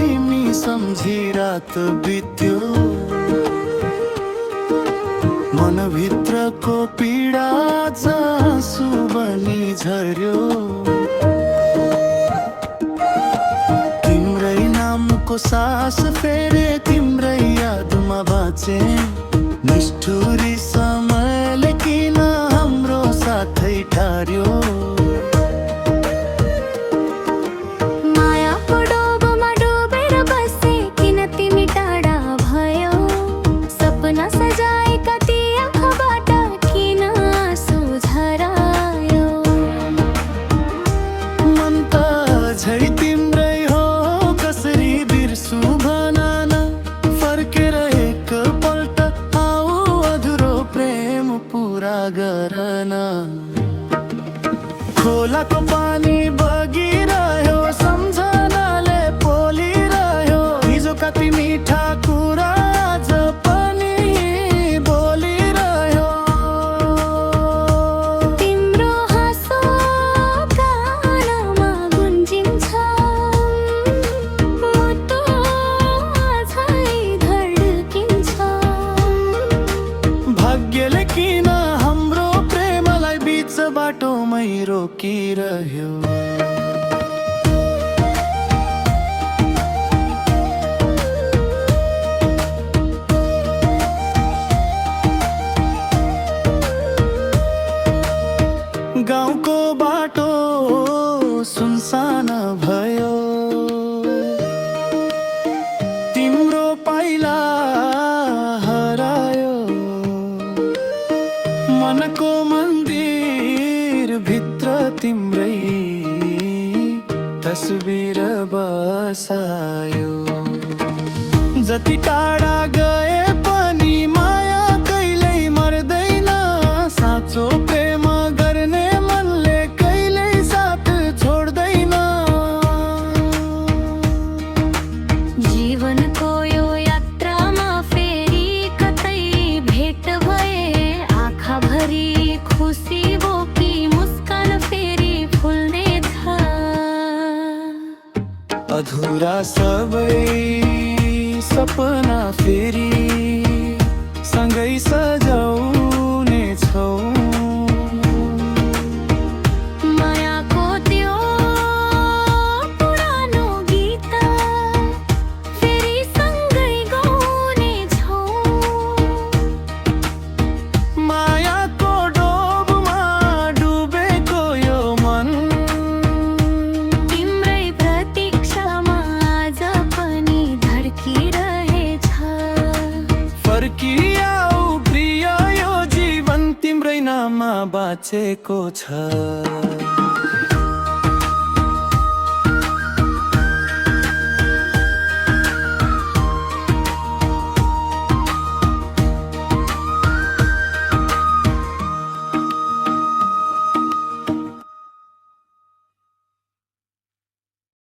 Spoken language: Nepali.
तिमी सम्झी रात बित्यो, मनभित्रको पीडा जासु बनी झर्यो। तिम्रै नामको सास फेरे तिम्रै यादमा बाँचे, निष्ठुरी समयले किन हाम्रो साथै टार्यो। मायाको डोबोमा डुबेर बसे किन तिमी टाढा भयो, सपना सजाएका ती आँखाबाट किन आँसु झरायो। मन त झै तिम्रै हो कसरी बिर्सु भन न, फर्केर एकपल्ट आऊ अधुरो प्रेम पुरा गर्न। खोलाको पानी बगिरह्यो, सम्झनाले पोलिरह्यो, हिजो कति मिठा कुरा आज पनि बोलिरह्यो। तिम्रो हाँसो कानमा गुन्जिन्छ, मुटु अझै धड्किन्छ। भाग्यले किन हाम्रो प्रेमलाई बीच बाटोमै रोकिरह्यो। गाउँको बाटो सुनसान भयो, तिम्रो पाइला हरायो। मनको मन्दिर भित्र तिम्रै तस्बिर बसायो। जति टाढा गए पनि माया कहिल्यै मर्दैन, साँचो प्रेम गर्ने मनले कहिल्यै साथ छोड्दैन। जीवनको यो यात्रामा फेरि कतै भेट भए, आँखाभरि खुसी बोकी मुस्कान फेरि फुल्नेछ। अधुरा सबै सपना फेरि सँगै सजाउने छौ। मायाको त्यो पुरानो गीत फेरि सँगै गाउने छौ। मायाको डोबमा डुबेको यो मन, तिम्रै प्रतीक्षामा आज पनि धड्किरहेछ। फर्किआऊ प्रिय, यो जीवन तिम्रै नाममा बाँचेको छ।